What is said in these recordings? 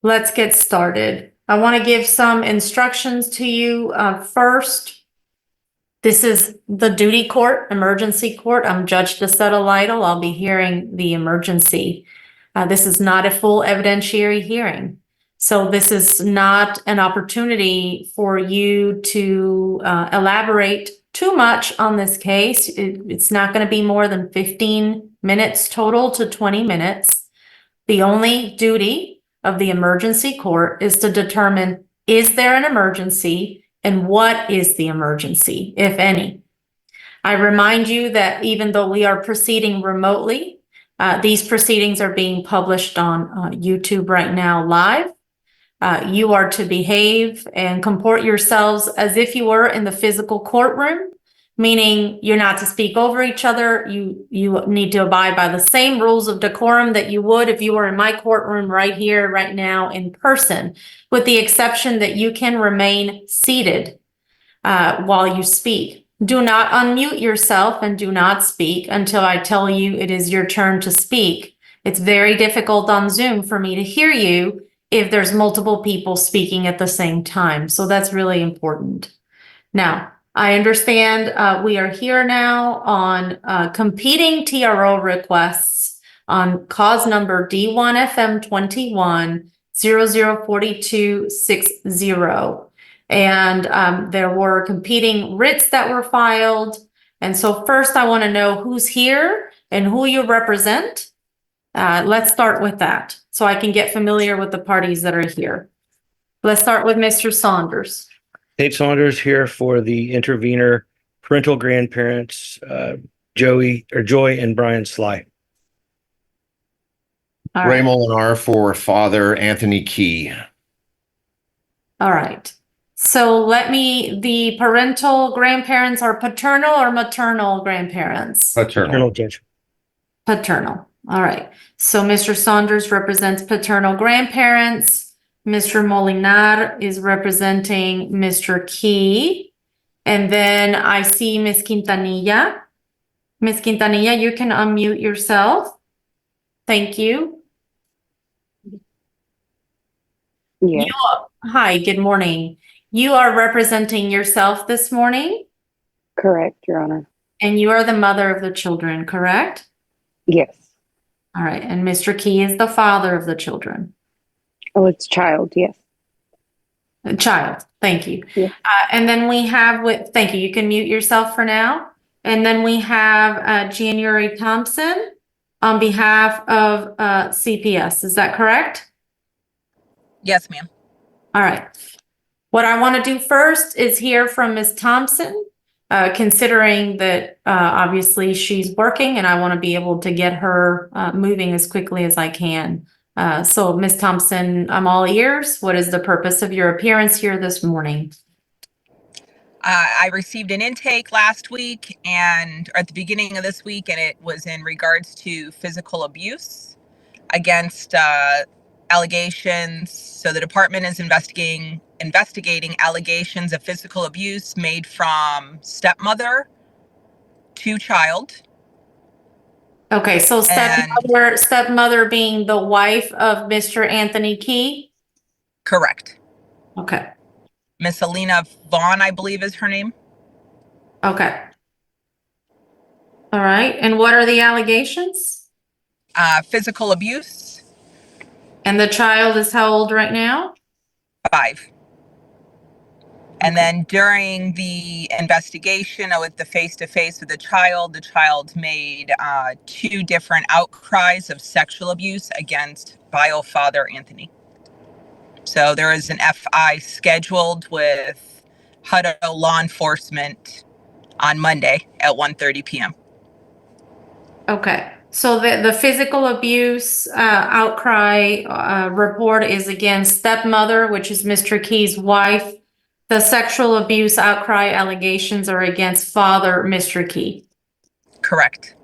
Let's get started. I want to give some instructions to you. First, this is the duty court, emergency court. I'm Judge DeSoto Lytle. I'll be hearing the emergency. This is not a full evidentiary hearing. So this is not an opportunity for you to elaborate too much on this case. It's not going to be more than 15 minutes total to 20 minutes. The only duty of the emergency court is to determine, is there an emergency and what is the emergency, if any? I remind you that even though we are proceeding remotely, these proceedings are being published on YouTube right now live. You are to behave and comport yourselves as if you were in the physical courtroom, meaning you're not to speak over each other. You need to abide by the same rules of decorum that you would if you were in my courtroom right here, right now, in person, with the exception that you can remain seated while you speak. Do not unmute yourself and do not speak until I tell you it is your turn to speak. It's very difficult on Zoom for me to hear you if there's multiple people speaking at the same time. So that's really important. Now, I understand we are here now on competing TRO requests on cause number D1FM21 004260. And there were competing writs that were filed. And so first I want to know who's here and who you represent. Let's start with that so I can get familiar with the parties that are here. Let's start with Mr. Saunders. Tate Saunders here for the intervener, parental grandparents, Joy and Brian Sly. All Ray right. Molinar for Father Anthony Key. All right. So the parental grandparents are paternal or maternal grandparents? Paternal. Paternal. All right. So Mr. Saunders represents paternal grandparents. Mr. Molinar is representing Mr. Key. And then I see Ms. Quintanilla. Ms. Quintanilla, you can unmute yourself. Thank you. Yeah. Hi, good morning. You are representing yourself this morning, Correct, Your Honor. and you are the mother of the children, correct? Yes. All right. And Mr. Key is the father of the children. Oh, it's child. Yes. A child. Thank you. Yeah. And then we have thank you. You can mute yourself for now. And then we have January Thompson on behalf of CPS. Is that correct? Yes, ma'am. All right. What I want to do first is hear from Ms. Thompson, considering that obviously she's working and I want to be able to get her moving as quickly as I can. So Ms. Thompson, I'm all ears. What is the purpose of your appearance here this morning? I received an intake last week or at the beginning of this week, and it was in regards to physical abuse against allegations. So the department is investigating allegations of physical abuse made from stepmother to child. Okay, so stepmother being the wife of Mr. Anthony Key? Correct. Okay. Miss Alina Vaughn, I believe is her name. Okay. All right. And what are the allegations? Physical abuse. And the child is how old right now? 5. And then during the investigation with the face-to-face with the child made 2 different outcries of sexual abuse against bio father Anthony. So there is an FI scheduled with Hutto law enforcement on Monday at 1:30 p.m. Okay. So the physical abuse outcry report is against stepmother, which is Mr. Key's wife. The sexual abuse outcry allegations are against father, Mr. Key. Correct.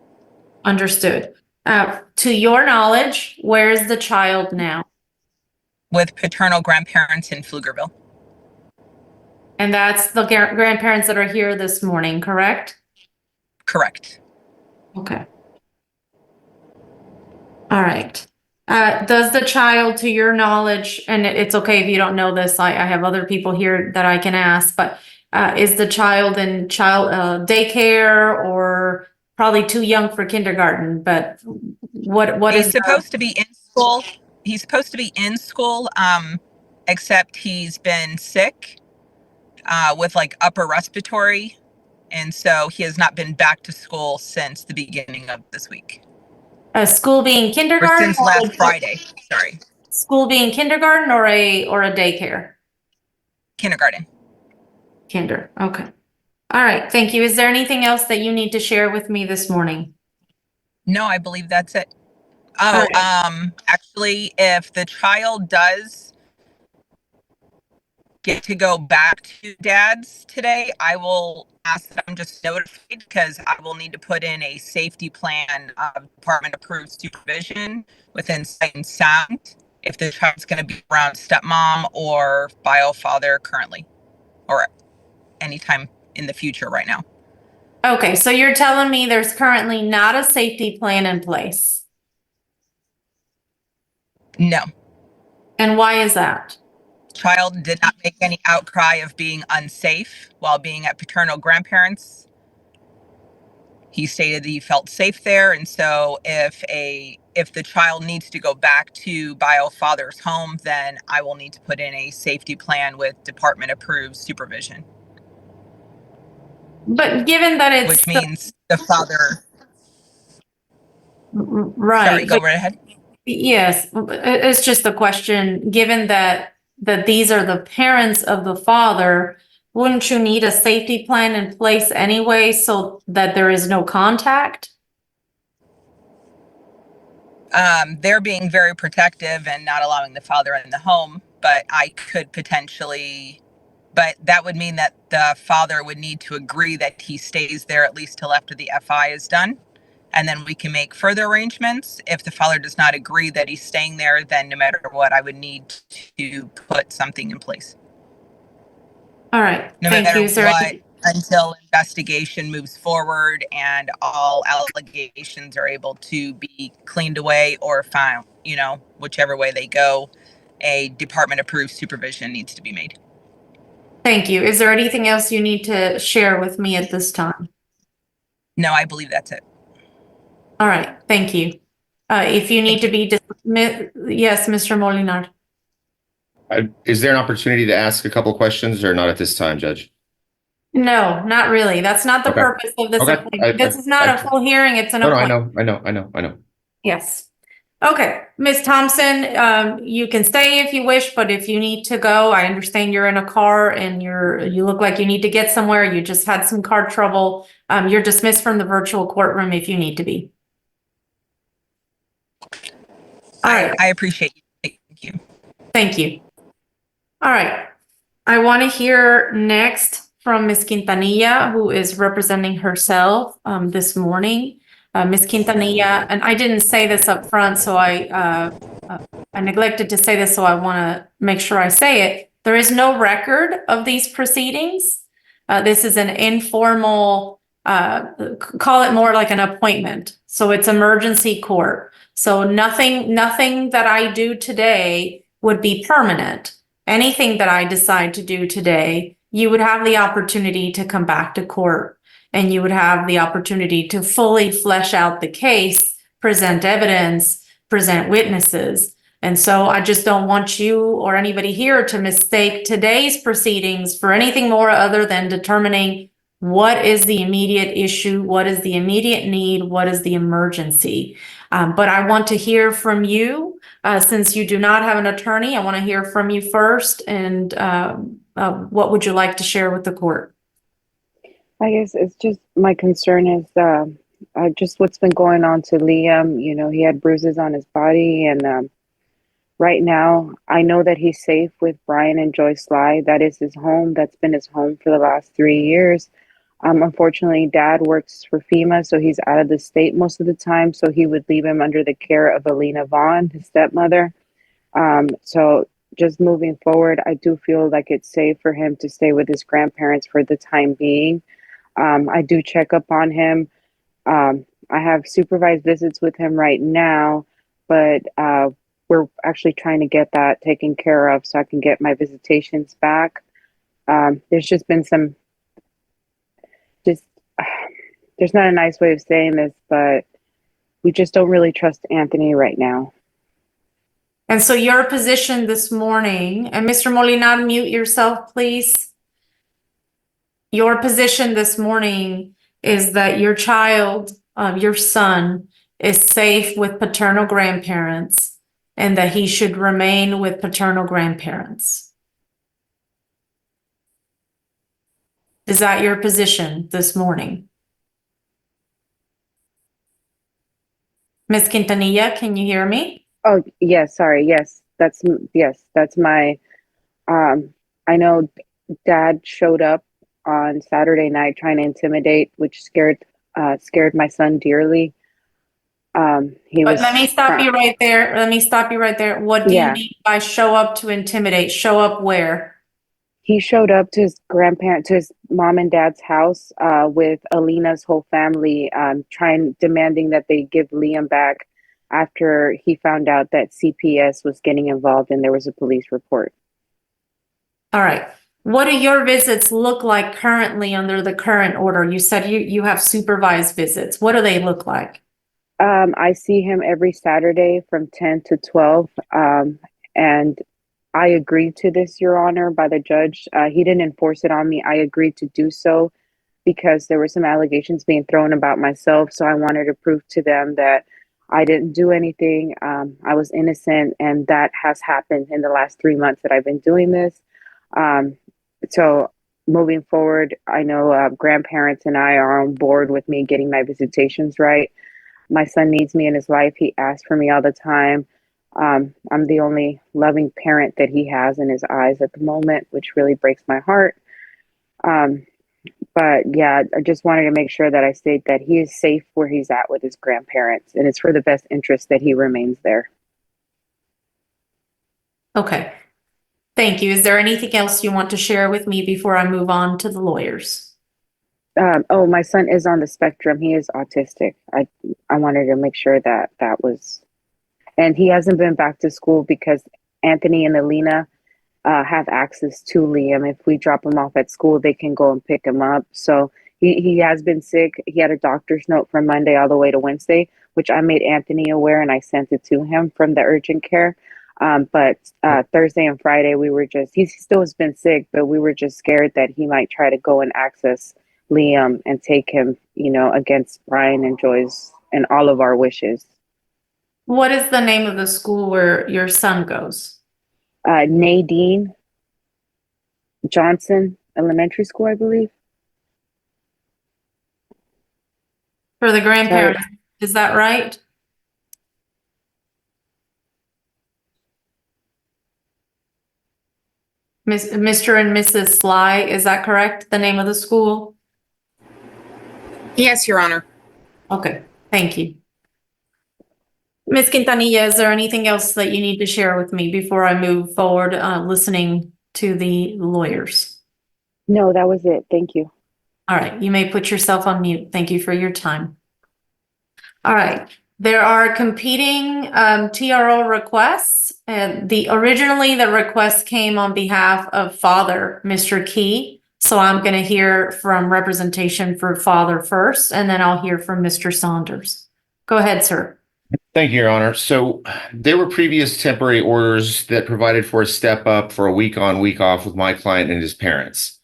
Understood. To your knowledge, where is the child now? With paternal grandparents in Pflugerville. And that's the grandparents that are here this morning, correct? Correct. Okay. All right. Does the child, to your knowledge, and it's okay if you don't know this, I have other people here that I can ask, but is the child in daycare or probably too young for kindergarten? But what He's is supposed to be in school. He's supposed to be in school, except he's been sick with like upper respiratory. And so he has not been back to school since the beginning of this week. school being Or kindergarten? since last Friday, sorry. School being kindergarten or a daycare? Kindergarten. Kinder. Okay. All right. Thank you. Is there anything else that you need to share with me this morning? No, I believe that's it. All Actually, if the child does get to go back to dad's today, I will ask that I'm just notified because I will need to put in a safety plan of department approved supervision within sight and sound if the child's going to be around stepmom or bio father currently or anytime in the future right now. Okay, so you're telling me there's currently not a safety plan in place. No. And why is that? Child did not make any outcry of being unsafe while being at paternal grandparents. He stated that he felt safe there, and so if the child needs to go back to bio father's home, then I will need to put in a safety plan with department approved supervision. But given that it's Which means the father. right. Sorry, go right ahead. Yes, it's just a question, given that these are the parents of the father, wouldn't you need a safety plan in place anyway so that there is no contact? They're being very protective and not allowing the father in the home, but I could potentially, but that would mean that the father would need to agree that he stays there at least till after the FI is done. And then we can make further arrangements. If the father does not agree that he's staying there, then no matter what, I would need to put something in place. All right, No thank matter you. Is there what, any- until investigation moves forward and all allegations are able to be cleaned away or found, whichever way they go, a department approved supervision needs to be made. Thank you. Is there anything else you need to share with me at this time? No, I believe that's it. All right, thank you. If you need to be dismissed, yes, Mr. Molinar. Is there an opportunity to ask a couple questions or not at this time, Judge? No, not really. That's not the Okay. purpose of this Okay. appointment. This is not a full hearing, it's an No, appointment. I know. Yes. Okay, Ms. Thompson, you can stay if you wish, but if you need to go, I understand you're in a car and you look like you need to get somewhere. You just had some car trouble. You're dismissed from the virtual courtroom if you need to be. All right. I appreciate you. Thank you. Thank you. All right. I want to hear next from Ms. Quintanilla, who is representing herself this morning. Ms. Quintanilla, and I didn't say this up front, so I neglected to say this, so I want to make sure I say it. There is no record of these proceedings. This is an informal, call it more like an appointment. So it's emergency court. So nothing that I do today would be permanent. Anything that I decide to do today, you would have the opportunity to come back to court and you would have the opportunity to fully flesh out the case, present evidence, present witnesses. And so I just don't want you or anybody here to mistake today's proceedings for anything more other than determining what is the immediate issue, what is the immediate need, what is the emergency. But I want to hear from you. Since you do not have an attorney, I want to hear from you first. And what would you like to share with the court? I guess it's just my concern is just what's been going on to Liam. You know, he had bruises on his body, and right now I know that he's safe with Brian and Joy Sly. That is his home. That's been his home for the last 3 years. Unfortunately, Dad works for FEMA, so he's out of the state most of the time. So he would leave him under the care of Alina Vaughn, his stepmother. So just moving forward, I do feel like it's safe for him to stay with his grandparents for the time being. I do check up on him. I have supervised visits with him right now, but we're actually trying to get that taken care of so I can get my visitations back. There's just been some, just, there's not a nice way of saying this, but we just don't really trust Anthony right now. And so your position this morning, and Mr. Molinar, mute yourself, please. Your position this morning is that your child, your son, is safe with paternal grandparents and that he should remain with paternal grandparents. Is that your position this morning? Ms. Quintanilla, can you hear me? Oh, yes, sorry. Yes, that's my, I know Dad showed up on Saturday night trying to intimidate, which scared my son dearly. He But was. let me stop you right there. Let me stop you right there. What do you mean by show up to intimidate? Show up where? He showed up to his mom and dad's house with Alina's whole family, demanding that they give Liam back after he found out that CPS was getting involved and there was a police report. All right. What do your visits look like currently under the current order? You said you have supervised visits. What do they look like? I see him every Saturday from 10 to 12. And I agreed to this, Your Honor, by the judge. He didn't enforce it on me. I agreed to do so because there were some allegations being thrown about myself. So I wanted to prove to them that I didn't do anything. I was innocent, and that has happened in the last 3 months that I've been doing this. So moving forward, I know grandparents and I are on board with me getting my visitations right. My son needs me in his life. He asks for me all the time. I'm the only loving parent that he has in his eyes at the moment, which really breaks my heart. But yeah, I just wanted to make sure that I state that he is safe where he's at with his grandparents, and it's for the best interest that he remains there. Okay. Thank you. Is there anything else you want to share with me before I move on to the lawyers? Oh, my son is on the spectrum. He is autistic. I wanted to make sure that was, and he hasn't been back to school because Anthony and Alina have access to Liam. If we drop him off at school, they can go and pick him up. So he has been sick. He had a doctor's note from Monday all the way to Wednesday, which I made Anthony aware and I sent it to him from the urgent care. But Thursday and Friday, he still has been sick, but we were just scared that he might try to go and access Liam and take him, against Brian and Joy's and all of our wishes. What is the name of the school where your son goes? Nadine Johnson Elementary School, I believe. For the grandparents, is that right? Mr. and Mrs. Sly, is that correct? The name of the school? Yes, Your Honor. Okay, thank you. Ms. Quintanilla, is there anything else that you need to share with me before I move forward, listening to the lawyers? No, that was it. Thank you. All right, you may put yourself on mute. Thank you for your time. All right, there are competing TRO requests. Originally the request came on behalf of Father, Mr. Key. So I'm going to hear from representation for Father first, and then I'll hear from Mr. Saunders. Go ahead, sir. Thank you, Your Honor. So there were previous temporary orders that provided for a step up for a week on, week off with my client and his parents.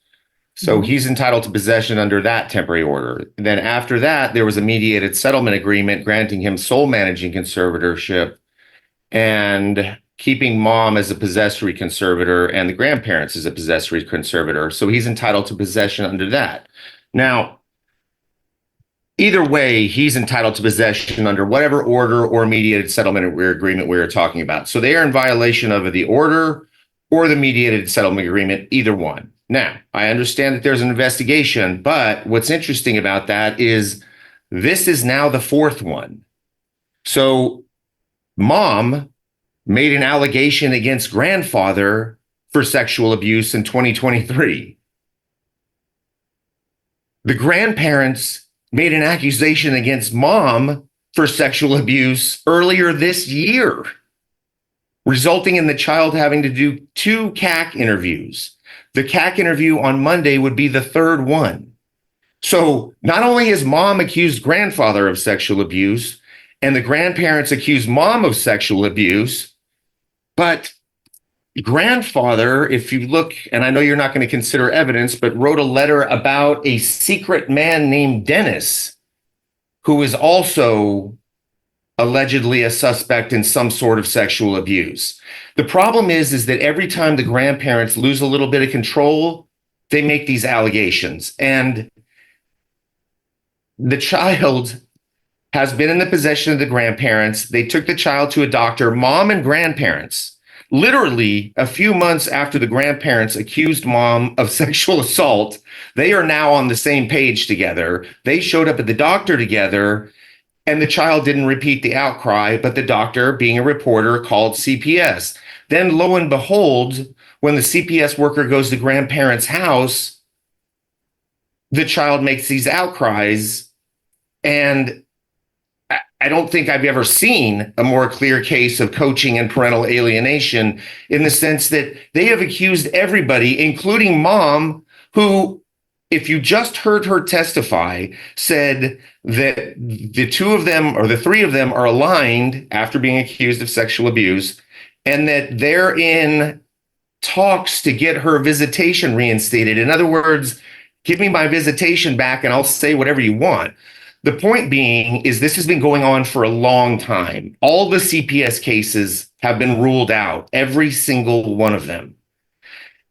So he's entitled to possession under that temporary order. Then after that, there was a mediated settlement agreement granting him sole managing conservatorship and keeping mom as a possessory conservator and the grandparents as a possessory conservator. So he's entitled to possession under that. Now, either way, he's entitled to possession under whatever order or mediated settlement agreement we were talking about. So they are in violation of the order or the mediated settlement agreement, either one. Now, I understand that there's an investigation, but what's interesting about that is this is now the fourth one. So mom made an allegation against grandfather for sexual abuse in 2023. The grandparents made an accusation against mom for sexual abuse earlier this year, resulting in the child having to do 2 CAC interviews. The CAC interview on Monday would be the 3rd one. So not only is mom accused grandfather of sexual abuse and the grandparents accuse mom of sexual abuse, but grandfather, if you look, and I know you're not going to consider evidence, but wrote a letter about a secret man named Dennis, who is also allegedly a suspect in some sort of sexual abuse. The problem is that every time the grandparents lose a little bit of control, they make these allegations. And the child has been in the possession of the grandparents. They took the child to a doctor, mom and grandparents. Literally a few months after the grandparents accused mom of sexual assault, they are now on the same page together. They showed up at the doctor together, and the child didn't repeat the outcry, but the doctor, being a reporter, called CPS. Then lo and behold, when the CPS worker goes to grandparents' house, the child makes these outcries. And I don't think I've ever seen a more clear case of coaching and parental alienation, in the sense that they have accused everybody, including mom, who, if you just heard her testify, said that the 2 of them or the 3 of them are aligned after being accused of sexual abuse, and that they're in talks to get her visitation reinstated. In other words, give me my visitation back and I'll say whatever you want. The point being is this has been going on for a long time. All the CPS cases have been ruled out, every single one of them.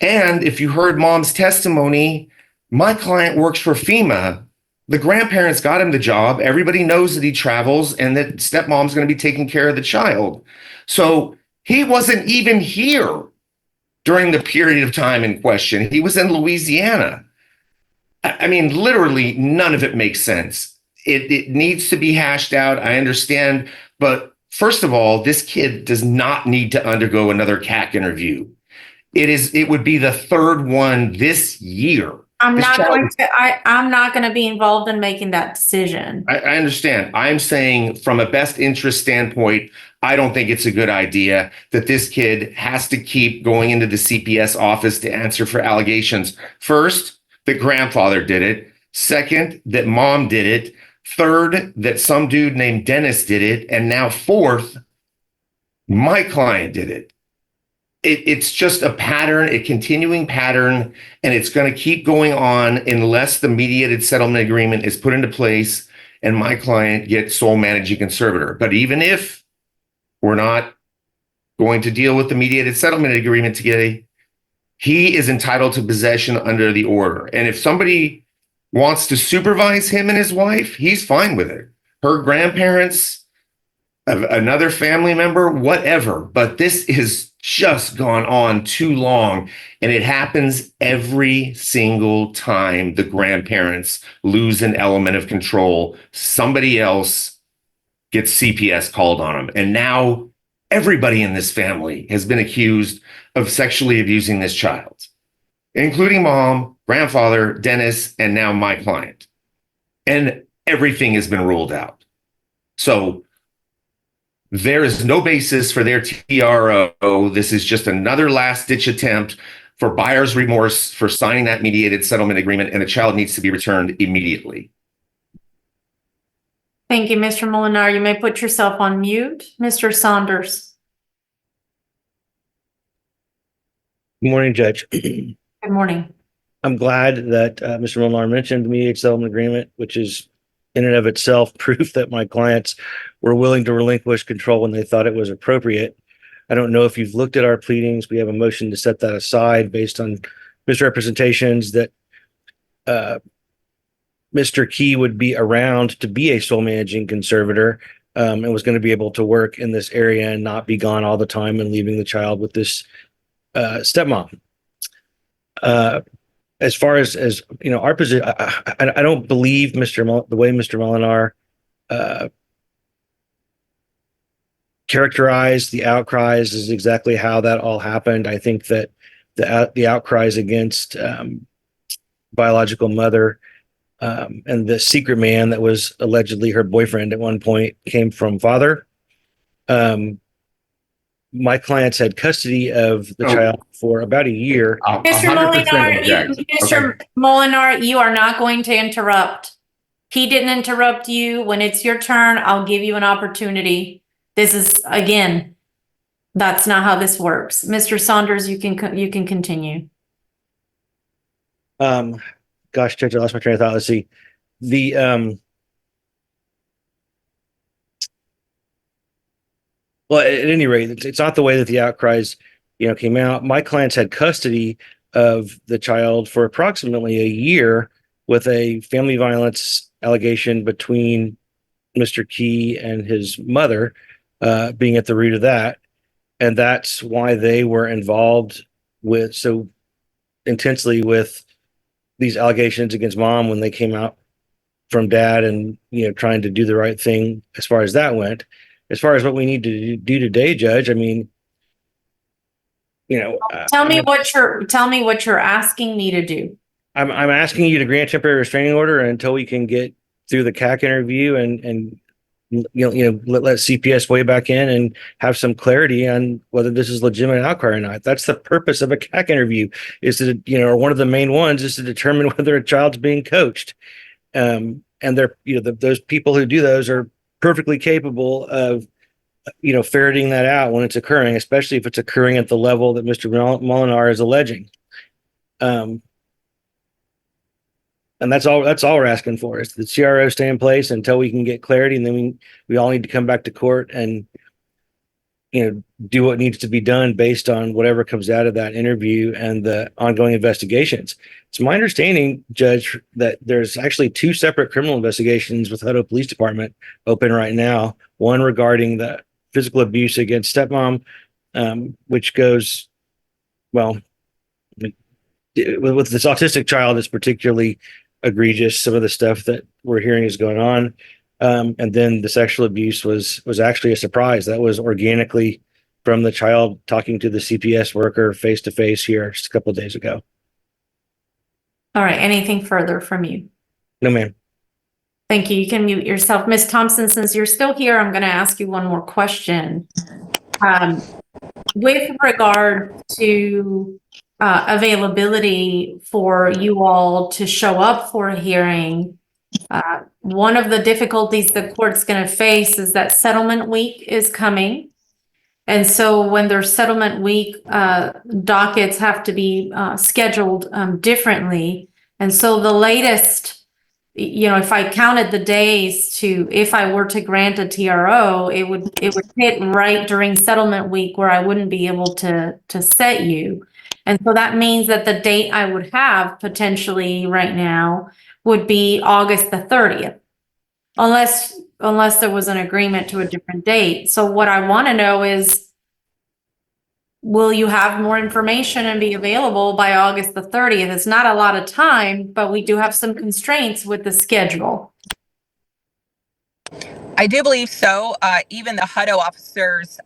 And if you heard mom's testimony, my client works for FEMA. The grandparents got him the job. Everybody knows that he travels and that stepmom's going to be taking care of the child. So he wasn't even here during the period of time in question. He was in Louisiana. I mean, literally, none of it makes sense. It needs to be hashed out. I understand. But first of all, this kid does not need to undergo another CAC interview. It would be the 3rd one this year. I'm not going to be involved in making that decision. I understand. I'm saying from a best interest standpoint, I don't think it's a good idea that this kid has to keep going into the CPS office to answer for allegations. First, that grandfather did it. Second, that mom did it. Third, that some dude named Dennis did it. And now 4th, my client did it. It's just a pattern, a continuing pattern, and it's going to keep going on unless the mediated settlement agreement is put into place and my client gets sole managing conservator. But even if we're not going to deal with the mediated settlement agreement today, he is entitled to possession under the order. And if somebody wants to supervise him and his wife, he's fine with it. Her grandparents, another family member, whatever. But this has just gone on too long. And it happens every single time the grandparents lose an element of control. Somebody else gets CPS called on them. And now everybody in this family has been accused of sexually abusing this child, including mom, grandfather, Dennis, and now my client. And everything has been ruled out. So there is no basis for their TRO. This is just another last-ditch attempt for buyer's remorse for signing that mediated settlement agreement, and the child needs to be returned immediately. Thank you, Mr. Molinar. You may put yourself on mute. Mr. Saunders. Good morning, Judge. Good morning. I'm glad that Mr. Molinar mentioned the mediated settlement agreement, which is in and of itself proof that my clients were willing to relinquish control when they thought it was appropriate. I don't know if you've looked at our pleadings. We have a motion to set that aside based on misrepresentations that Mr. Key would be around to be a sole managing conservator and was going to be able to work in this area and not be gone all the time and leaving the child with this stepmom. As far as you know, our position, I don't believe the way Mr. Molinar characterized the outcries is exactly how that all happened. I think that the outcries against biological mother And the secret man that was allegedly her boyfriend at one point came from father. My clients had custody of the Oh. child for about a year. I'll Mr. 100% Molinar, object. Mr. Molinar, you are not going to interrupt. He didn't interrupt you. When it's your turn, I'll give you an opportunity. This is, again, that's not how this works. Mr. Saunders, you can continue. Gosh, Judge, I lost my train of thought. Let's see. Well, at any rate, it's not the way that the outcries, came out. My clients had custody of the child for approximately a year with a family violence allegation between Mr. Key and his mother being at the root of that. And that's why they were involved so intensely with these allegations against mom when they came out from dad and, trying to do the right thing as far as that went. As far as what we need to do today, Judge, I mean, Tell me what you're asking me to do. I'm asking you to grant temporary restraining order until we can get through the CAC interview and let CPS weigh back in and have some clarity on whether this is legitimate outcry or not. That's the purpose of a CAC interview, is to, or one of the main ones is to determine whether a child's being coached. And they're, those people who do those are perfectly capable of, ferreting that out when it's occurring, especially if it's occurring at the level that Mr. Molinar is alleging. And that's all we're asking for, is the CRO stay in place until we can get clarity. And then we all need to come back to court and, do what needs to be done based on whatever comes out of that interview and the ongoing investigations. It's my understanding, Judge, that there's actually 2 separate criminal investigations with Hutto Police Department open right now. One regarding the physical abuse against stepmom, which goes, well, with this autistic child is particularly egregious. Some of the stuff that we're hearing is going on. And then the sexual abuse was actually a surprise. That was organically from the child talking to the CPS worker face to face here just a couple of days ago. All right. Anything further from you? No, ma'am. Thank you. You can mute yourself. Ms. Thompson, since you're still here, I'm going to ask you one more question. With regard to availability for you all to show up for a hearing, one of the difficulties the court's going to face is that settlement week is coming. And so when there's settlement week, dockets have to be scheduled differently. And so the latest, if I counted the days if I were to grant a TRO, it would hit right during settlement week where I wouldn't be able to set you. And so that means that the date I would have potentially right now would be August the 30th, unless there was an agreement to a different date. So what I want to know is, will you have more information and be available by August the 30th? It's not a lot of time, but we do have some constraints with the schedule. I do believe so. Even the Hutto officers,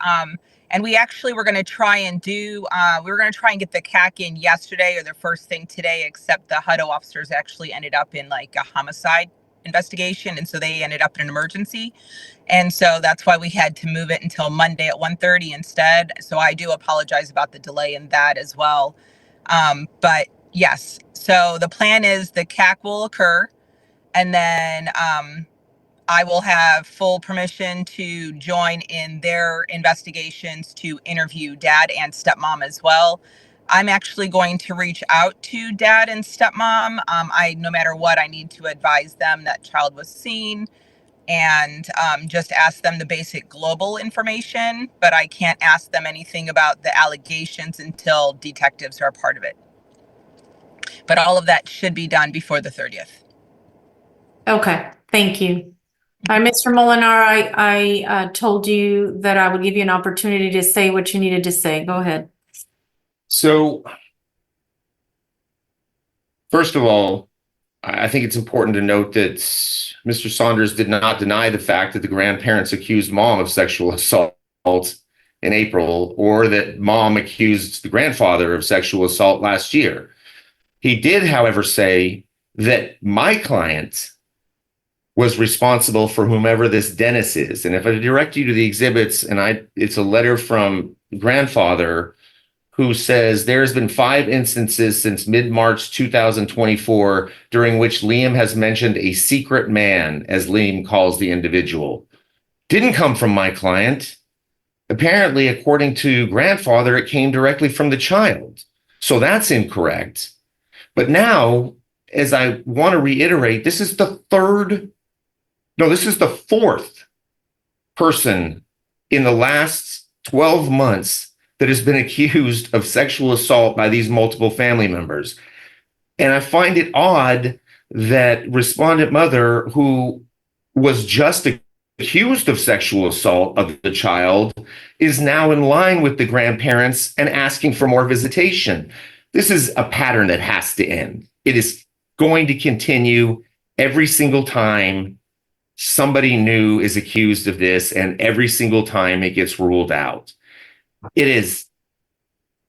and we actually were going to try and get the CAC in yesterday or the first thing today, except the Hutto officers actually ended up in like a homicide investigation. And so they ended up in an emergency. And so that's why we had to move it until Monday at 1:30 instead. So I do apologize about the delay in that as well. But yes, so the plan is the CAC will occur, and then I will have full permission to join in their investigations to interview dad and stepmom as well. I'm actually going to reach out to dad and stepmom. No matter what, I need to advise them that child was seen and just ask them the basic global information, but I can't ask them anything about the allegations until detectives are a part of it. But all of that should be done before the 30th. Okay, thank you. All right, Mr. Molinar, I told you that I would give you an opportunity to say what you needed to say. Go ahead. So, first of all, I think it's important to note that Mr. Saunders did not deny the fact that the grandparents accused mom of sexual assault in April, or that mom accused the grandfather of sexual assault last year. He did, however, say that my client was responsible for whomever this Dennis is. And if I direct you to the exhibits, it's a letter from grandfather who says there's been 5 instances since mid-March 2024 during which Liam has mentioned a secret man, as Liam calls the individual. Didn't come from my client. Apparently, according to grandfather, it came directly from the child. So that's incorrect. But now, as I want to reiterate, this is the 4th person in the last 12 months that has been accused of sexual assault by these multiple family members. And I find it odd that respondent mother, who was just accused of sexual assault of the child, is now in line with the grandparents and asking for more visitation. This is a pattern that has to end. It is going to continue every single time somebody new is accused of this, and every single time it gets ruled out. It is.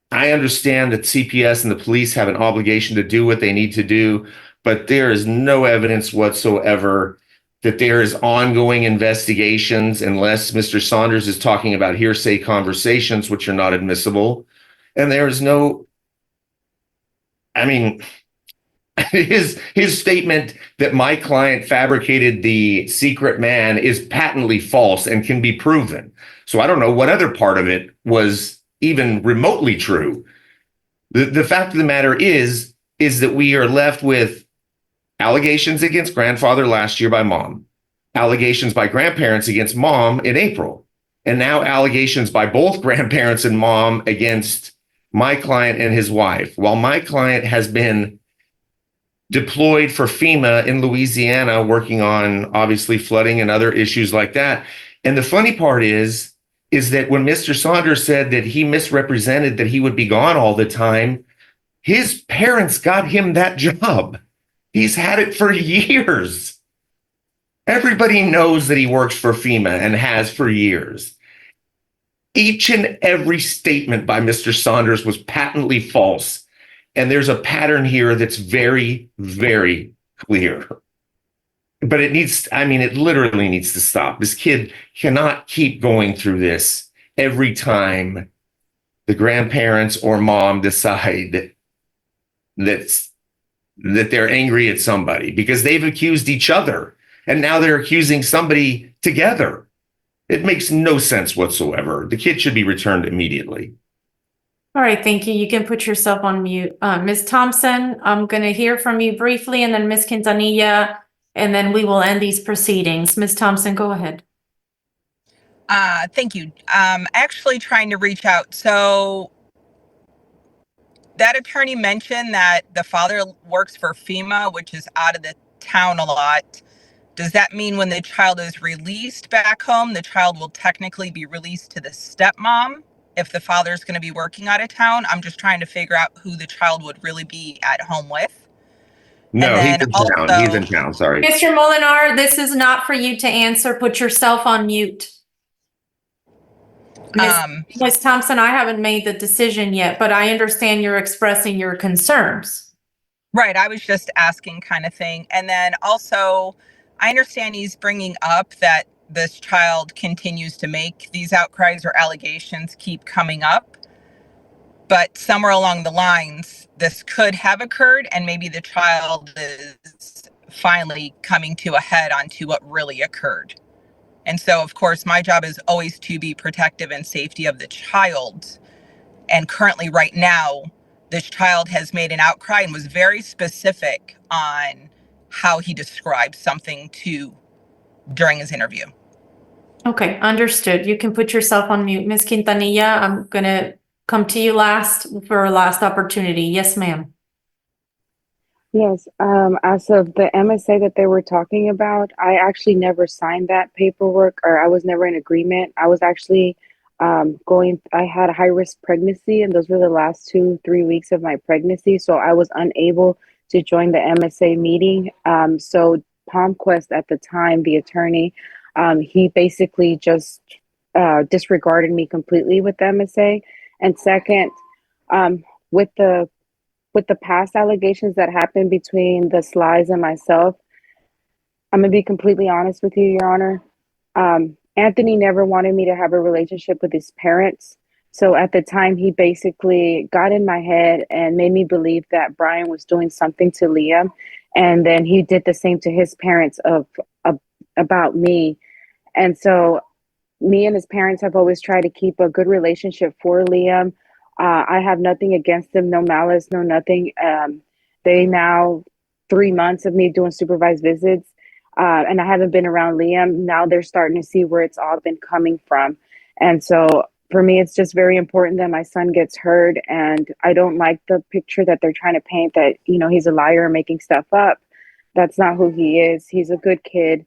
I understand that CPS and the police have an obligation to do what they need to do, but there is no evidence whatsoever that there is ongoing investigations, unless Mr. Saunders is talking about hearsay conversations, which are not admissible. And there is no, I mean, his statement that my client fabricated the secret man is patently false and can be proven. So I don't know what other part of it was even remotely true. The fact of the matter is that we are left with allegations against grandfather last year by mom, allegations by grandparents against mom in April, and now allegations by both grandparents and mom against my client and his wife. While my client has been deployed for FEMA in Louisiana, working on obviously flooding and other issues like that. And the funny part is that when Mr. Saunders said that he misrepresented that he would be gone all the time, his parents got him that job. He's had it for years. Everybody knows that he works for FEMA and has for years. Each and every statement by Mr. Saunders was patently false. And there's a pattern here that's very, very clear. But it literally needs to stop. This kid cannot keep going through this every time the grandparents or mom decide that they're angry at somebody because they've accused each other and now they're accusing somebody together. It makes no sense whatsoever. The kid should be returned immediately. All right, thank you. You can put yourself on mute. Ms. Thompson, I'm going to hear from you briefly, and then Ms. Quintanilla, and then we will end these proceedings. Ms. Thompson, go ahead. Thank you. Actually trying to reach out. So that attorney mentioned that the father works for FEMA, which is out of the town a lot. Does that mean when the child is released back home, the child will technically be released to the stepmom if the father is going to be working out of town? I'm just trying to figure out who the child would really be at home with. No, And he's then in town. also- He's in town. Sorry. Mr. Molinar, this is not for you to answer. Put yourself on mute. Ms. Thompson, I haven't made the decision yet, but I understand you're expressing your concerns. Right. I was just asking kind of thing. And then also, I understand he's bringing up that this child continues to make these outcries or allegations keep coming up. But somewhere along the lines, this could have occurred, and maybe the child is finally coming to a head onto what really occurred. And so, of course, my job is always to be protective and safety of the child. And currently, right now, this child has made an outcry and was very specific on how he described something during his interview. Okay, understood. You can put yourself on mute. Ms. Quintanilla, I'm going to come to you last for a last opportunity. Yes, ma'am. Yes, as of the MSA that they were talking about, I actually never signed that paperwork, or I was never in agreement. I was actually I had a high-risk pregnancy, and those were the last 2-3 weeks of my pregnancy, so I was unable to join the MSA meeting. So Palmquest at the time, the attorney, he basically just disregarded me completely with the MSA. And second, with the with the past allegations that happened between the Slides and myself, I'm gonna be completely honest with you, Your Honor. Anthony never wanted me to have a relationship with his parents. So at the time, he basically got in my head and made me believe that Brian was doing something to Liam. And then he did the same to his parents about me. And so me and his parents have always tried to keep a good relationship for Liam. I have nothing against them, no malice, no nothing. They now 3 months of me doing supervised visits, and I haven't been around Liam. Now they're starting to see where it's all been coming from. And so for me, it's just very important that my son gets heard. And I don't like the picture that they're trying to paint that, you know, he's a liar and making stuff up. That's not who he is. He's a good kid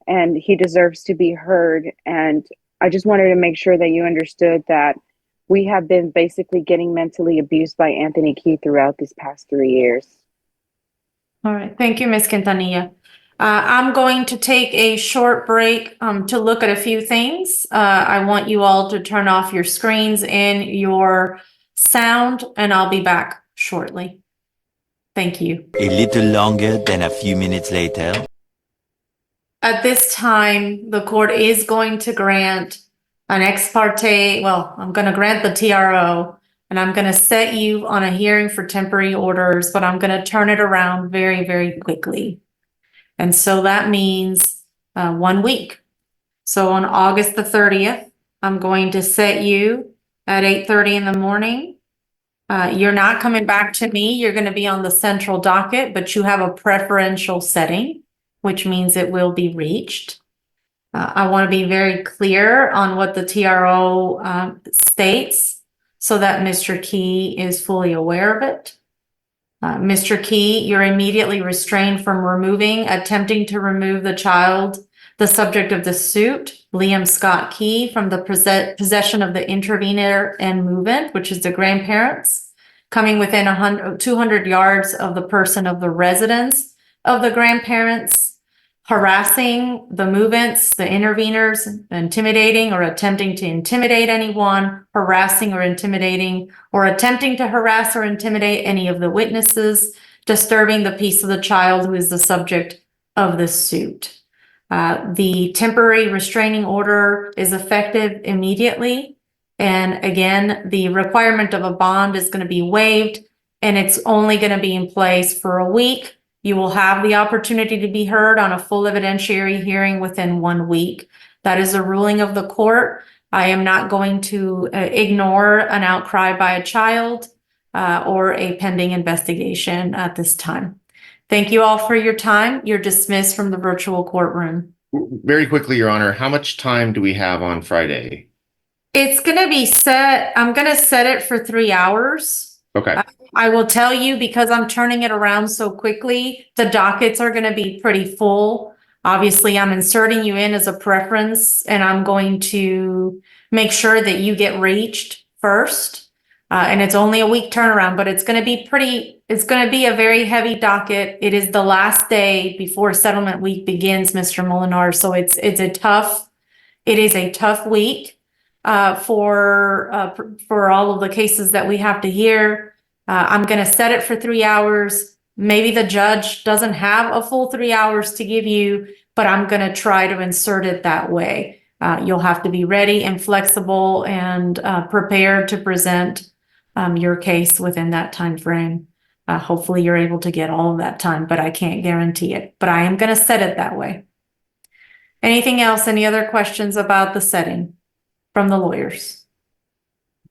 and he deserves to be heard. And I just wanted to make sure that you understood that we have been basically getting mentally abused by Anthony Key throughout these past 3 years. All right. Thank you, Ms. Quintanilla. I'm going to take a short break to look at a few things. I want you all to turn off your screens and your sound, and I'll be back shortly. Thank you. A little longer than a few minutes later. At this time, the court is going to grant an ex parte, well, I'm going to grant the TRO, and I'm going to set you on a hearing for temporary orders, but I'm going to turn it around very, very quickly. And so that means 1 week. So on August the 30th, I'm going to set you at 8:30 in the morning. You're not coming back to me. You're going to be on the central docket, but you have a preferential setting, which means it will be reached. I want to be very clear on what the TRO states so that Mr. Key is fully aware of it. Mr. Key, you're immediately restrained from attempting to remove the child, the subject of the suit, Liam Scott Key, from the possession of the intervener and movant, which is the grandparents, coming within 200 yards of the person of the residence of the grandparents, harassing the movants, the interveners, intimidating or attempting to intimidate anyone, harassing or intimidating, or attempting to harass or intimidate any of the witnesses, disturbing the peace of the child who is the subject of the suit. The temporary restraining order is effective immediately. And again, the requirement of a bond is going to be waived, and it's only going to be in place for a week. You will have the opportunity to be heard on a full evidentiary hearing within 1 week. That is a ruling of the court. I am not going to ignore an outcry by a child or a pending investigation at this time. Thank you all for your time. You're dismissed from the virtual courtroom. Very quickly, Your Honor, how much time do we have on Friday? It's going to be set. I'm going to set it for 3 hours. Okay. I will tell you, because I'm turning it around so quickly, the dockets are going to be pretty full. Obviously, I'm inserting you in as a preference, and I'm going to make sure that you get reached first. And it's only a week turnaround, but it's going to be a very heavy docket. It is the last day before settlement week begins, Mr. Molinar. So it is a tough week for all of the cases that we have to hear. I'm going to set it for 3 hours. Maybe the judge doesn't have a full 3 hours to give you, but I'm going to try to insert it that way. You'll have to be ready and flexible and prepared to present your case within that time frame. Hopefully you're able to get all of that time, but I can't guarantee it. But I am going to set it that way. Anything else? Any other questions about the setting from the lawyers?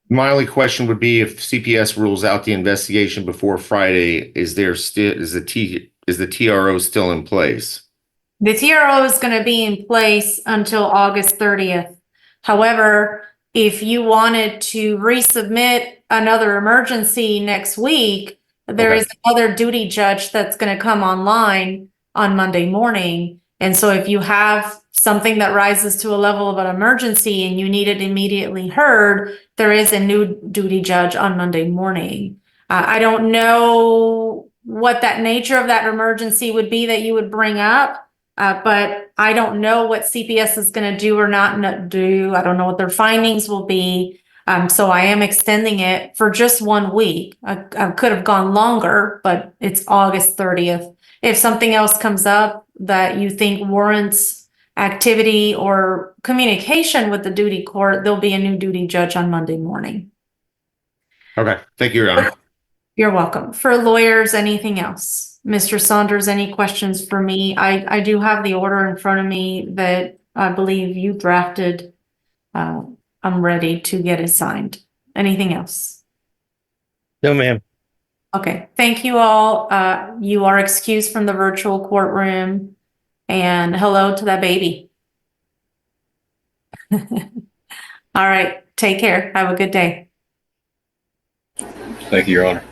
My only question would be, if CPS rules out the investigation before Friday, is the TRO still in place? The TRO is going to be in place until August 30th. However, if you wanted to resubmit another emergency next week, there is another duty judge that's going to come online on Monday morning. And so if you have something that rises to a level of an emergency and you need it immediately heard, there is a new duty judge on Monday morning. I don't know what that nature of that emergency would be that you would bring up, but I don't know what CPS is going to do or not do. I don't know what their findings will be. So I am extending it for just 1 week. I could have gone longer, but it's August 30th. If something else comes up that you think warrants activity or communication with the duty court, there'll be a new duty judge on Monday morning. Okay, thank you, Your Honor. You're welcome. For lawyers, anything else? Mr. Saunders, any questions for me? I do have the order in front of me that I believe you drafted. I'm ready to get it signed. Anything else? No, ma'am. Okay, thank you all. You are excused from the virtual courtroom, and hello to that baby. All right, take care. Have a good day. Thank you, Your Honor.